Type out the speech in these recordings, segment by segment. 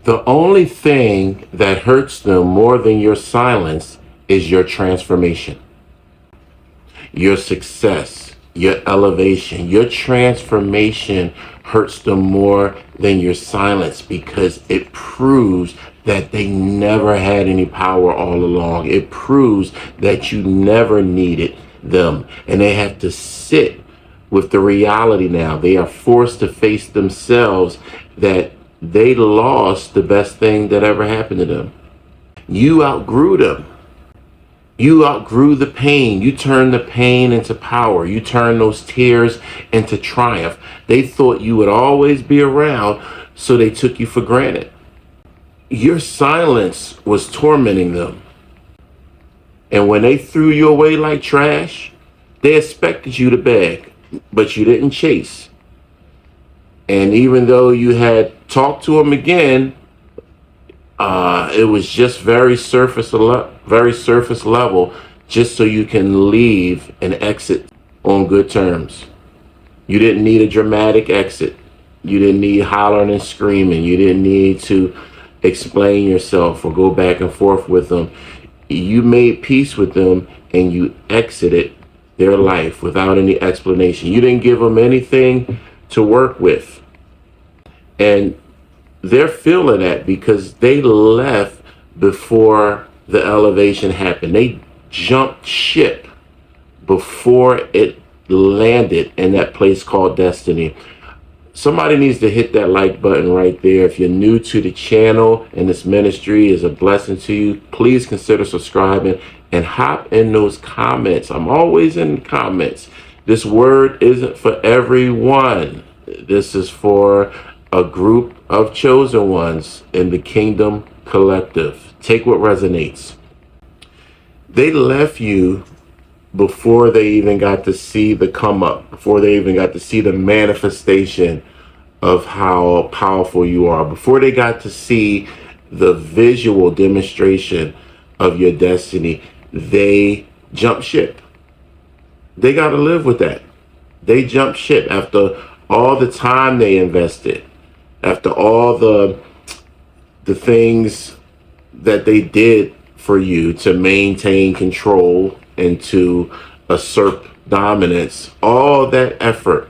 The only thing that hurts them more than your silence is your transformation, your success, your elevation. Your transformation hurts them more than your silence because it proves that they never had any power all along. It proves that you never needed them, and they have to sit with the reality now. They are forced to face themselves that they lost the best thing that ever happened to them. You outgrew them. You outgrew the pain. You turned the pain into power. You turned those tears into triumph. They thought you would always be around, so they took you for granted. Your silence was tormenting them. And when they threw you away like trash, they expected you to beg, but you didn't chase. And even though you had talked to them again, it was just very surface level, just so you can leave and exit on good terms. You didn't need a dramatic exit. You didn't need hollering and screaming. You didn't need to explain yourself or go back and forth with them. You made peace with them and you exited their life without any explanation. You didn't give them anything to work with. And they're feeling that because they left before the elevation happened. They jumped ship before it landed in that place called destiny. Somebody needs to hit that like button right there. If you're new to the channel and this ministry is a blessing to you, please consider subscribing and hop in those comments. I'm always in the comments. This word isn't for everyone. This is for a group of chosen ones in the Kingdom Collective. Take what resonates. They left you before they even got to see the come up, before they even got to see the manifestation of how powerful you are, before they got to see the visual demonstration of your destiny. They jumped ship. They got to live with that. They jumped ship after all the time they invested, after all the things that they did for you to maintain control and to assert dominance. All that effort,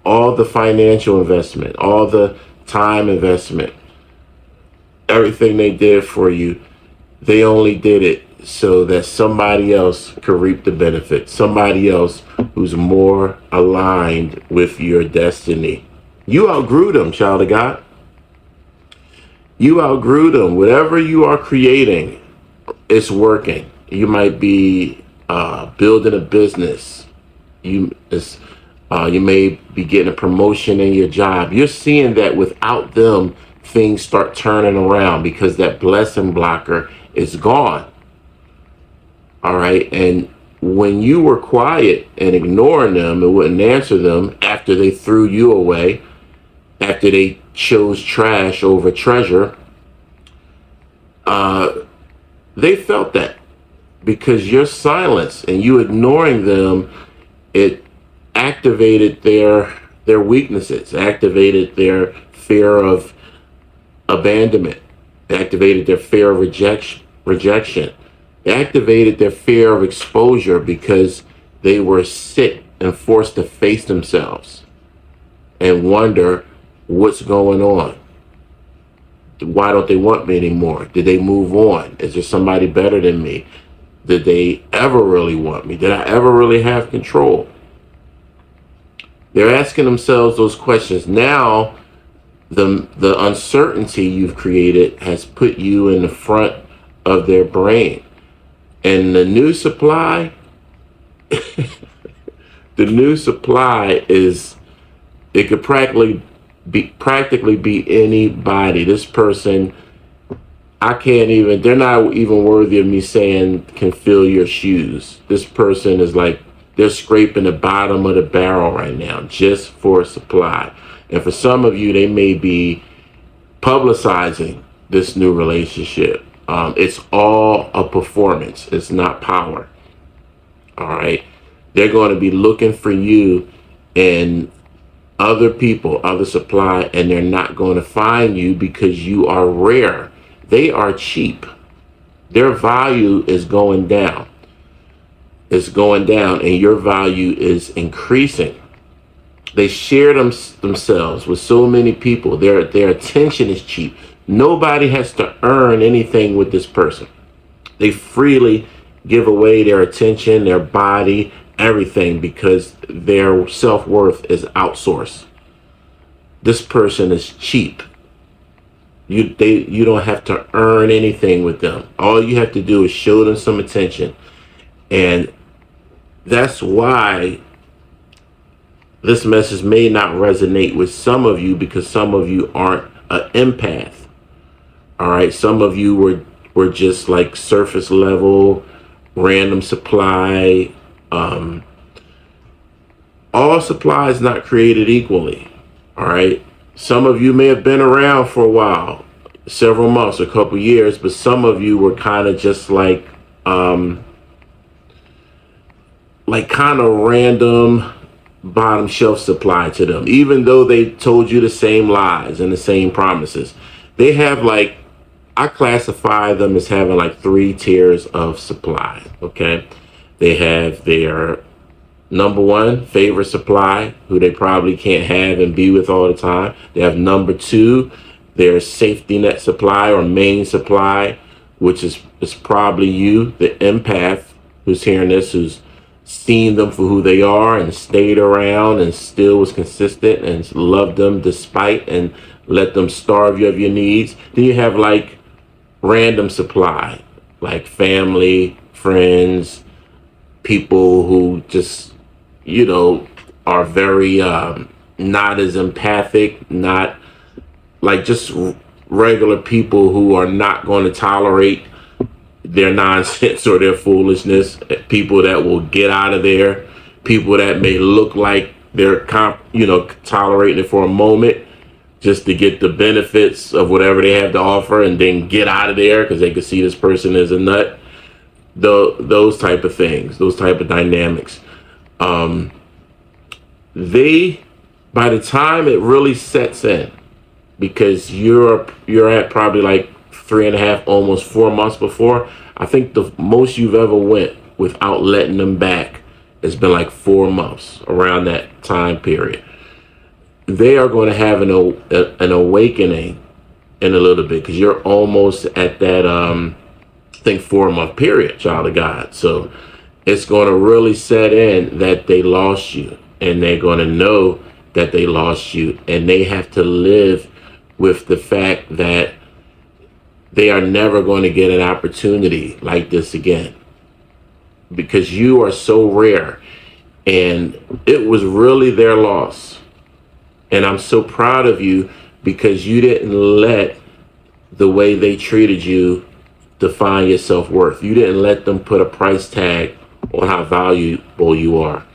all the financial investment, all the time investment, everything they did for you, they only did it so that somebody else could reap the benefit, somebody else who's more aligned with your destiny. You outgrew them, child of God. You outgrew them. Whatever you are creating, it's working. You might be building a business. You may be getting a promotion in your job. You're seeing that without them, things start turning around because that blessing blocker is gone. All right. And when you were quiet and ignoring them and wouldn't answer them after they threw you away, after they chose trash over treasure, they felt that. Because your silence and you ignoring them, it activated their weaknesses, activated their fear of abandonment, activated their fear of rejection, activated their fear of exposure because they were sick and forced to face themselves and wonder what's going on. Why don't they want me anymore? Did they move on? Is there somebody better than me? Did they ever really want me? Did I ever really have control? They're asking themselves those questions. Now, the uncertainty you've created has put you in the front of their brain. And the new supply, the new supply is, it could practically be anybody. This person, they're not even worthy of me saying can fill your shoes. This person is like, they're scraping the bottom of the barrel right now just for supply. And for some of you, they may be publicizing this new relationship. It's all a performance. It's not power. All right. They're going to be looking for you and other people, other supply, and they're not going to find you because you are rare. They are cheap. Their value is going down. It's going down, and your value is increasing. They share themselves with so many people. Their attention is cheap. Nobody has to earn anything with this person. They freely give away their attention, their body, everything, because their self-worth is outsourced. This person is cheap. You don't have to earn anything with them. All you have to do is show them some attention. And that's why this message may not resonate with some of you, because some of you aren't an empath. All right. Some of you were just like surface level, random supply. All supply is not created equally. All right. Some of you may have been around for a while, several months, a couple years, but some of you were kind of just like kind of random bottom shelf supply to them, even though they told you the same lies and the same promises. They have like, I classify them as having like 3 tiers of supply. Okay. They have their number 1 favorite supply, who they probably can't have and be with all the time. They have number 2, their safety net supply or main supply, which is probably you, the empath who's hearing this, who's seen them for who they are and stayed around and still was consistent and loved them despite and let them starve you of your needs. Then you have like random supply, like family, friends, people who just, are very not as empathic, not like just regular people who are not going to tolerate their nonsense or their foolishness, people that will get out of there, people that may look like they're tolerating it for a moment just to get the benefits of whatever they have to offer and then get out of there because they can see this person as a nut. Those type of things, those type of dynamics. By the time it really sets in, because you're at probably like 3.5, almost 4 months before, I think the most you've ever went without letting them back has been like 4 months, around that time period. They are going to have an awakening in a little bit, because you're almost at that I think 4-month period, child of God. So it's going to really set in that they lost you, and they're going to know that they lost you, and they have to live with the fact that they are never going to get an opportunity like this again, because you are so rare, and it was really their loss. And I'm so proud of you, because you didn't let the way they treated you define your self-worth. You didn't let them put a price tag on how valuable you are.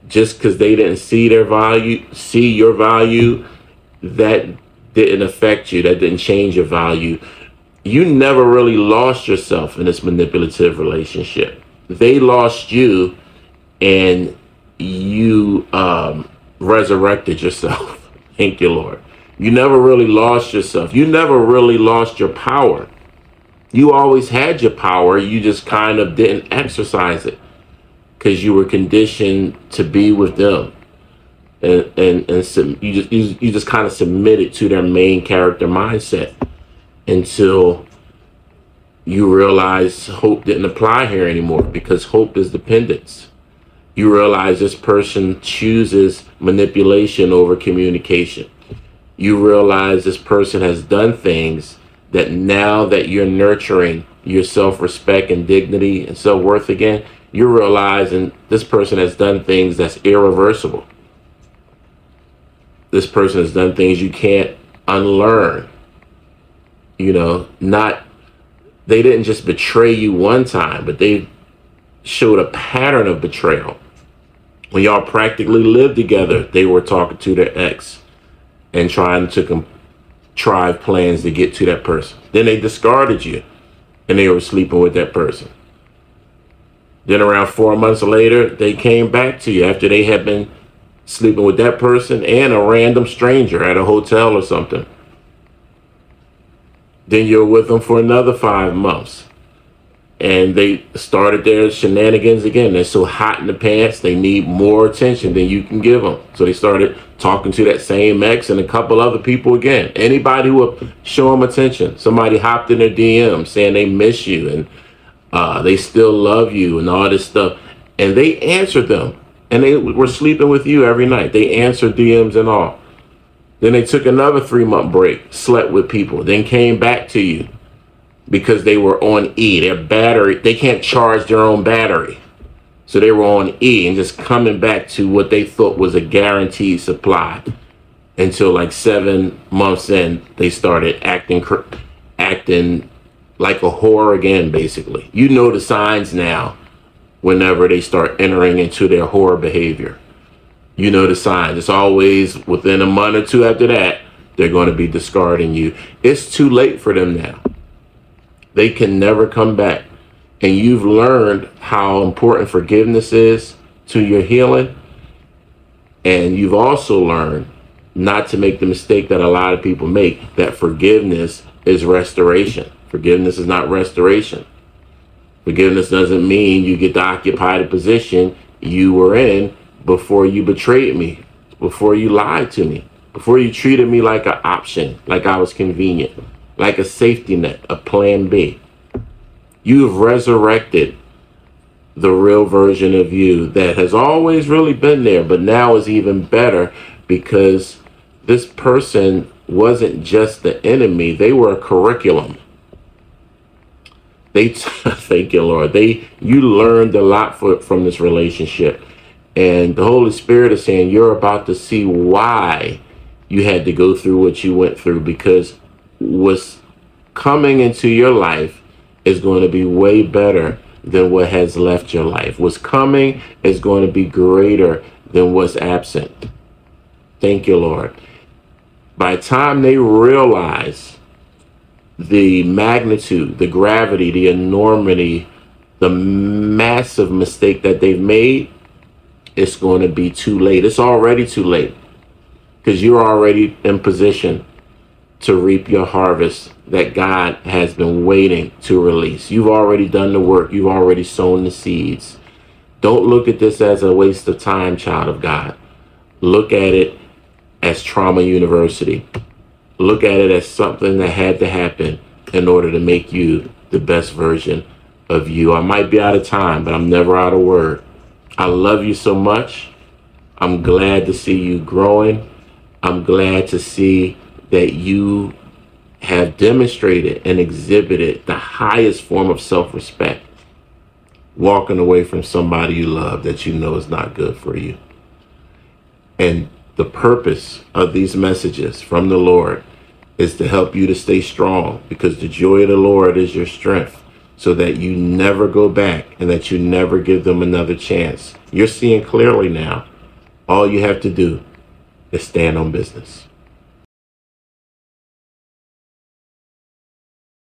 Just because they didn't see your value, that didn't affect you. That didn't change your value. You never really lost yourself in this manipulative relationship. They lost you, and you resurrected yourself. Thank you, Lord. You never really lost yourself. You never really lost your power. You always had your power. You just kind of didn't exercise it because you were conditioned to be with them, and you just kind of submitted to their main character mindset until you realize hope didn't apply here anymore, because hope is dependence. You realize this person chooses manipulation over communication. You realize this person has done things that, now that you're nurturing your self-respect and dignity and self-worth again, you're realizing this person has done things that's irreversible. This person has done things you can't unlearn. They didn't just betray you one time, but they showed a pattern of betrayal. When y'all practically lived together, they were talking to their ex and trying to contrive plans to get to that person. Then they discarded you, and they were sleeping with that person. Then around 4 months later, they came back to you after they had been sleeping with that person and a random stranger at a hotel or something. Then you're with them for another 5 months. And they started their shenanigans again. They're so hot in the pants, they need more attention than you can give them. So they started talking to that same ex and a couple other people again. Anybody who would show them attention. Somebody hopped in their DM saying they miss you and they still love you and all this stuff. And they answered them. And they were sleeping with you every night. They answered DMs and all. Then they took another 3-month break, slept with people, then came back to you. Because they were on E. Their battery, they can't charge their own battery. So they were on E and just coming back to what they thought was a guaranteed supply. Until like 7 months in, they started acting like a whore again, basically. You know the signs now whenever they start entering into their whore behavior. You know the signs. It's always within a month or two after that, they're going to be discarding you. It's too late for them now. They can never come back. And you've learned how important forgiveness is to your healing. And you've also learned not to make the mistake that a lot of people make, that forgiveness is restoration. Forgiveness is not restoration. Forgiveness doesn't mean you get to occupy the position you were in before you betrayed me, before you lied to me, before you treated me like an option, like I was convenient. Like a safety net, a plan B. You've resurrected the real version of you that has always really been there, but now is even better because this person wasn't just the enemy, they were a curriculum. Thank you, Lord. You learned a lot from this relationship. And the Holy Spirit is saying you're about to see why you had to go through what you went through, because what's coming into your life is going to be way better than what has left your life. What's coming is going to be greater than what's absent. Thank you, Lord. By the time they realize the magnitude, the gravity, the enormity, the massive mistake that they've made, it's going to be too late. It's already too late because you're already in position to reap your harvest that God has been waiting to release. You've already done the work. You've already sown the seeds. Don't look at this as a waste of time, child of God. Look at it as trauma university. Look at it as something that had to happen in order to make you the best version of you. I might be out of time, but I'm never out of word. I love you so much. I'm glad to see you growing. I'm glad to see that you have demonstrated and exhibited the highest form of self-respect, walking away from somebody you love that you know is not good for you. And the purpose of these messages from the Lord is to help you to stay strong, because the joy of the Lord is your strength, so that you never go back and that you never give them another chance. You're seeing clearly now. All you have to do is stand on business.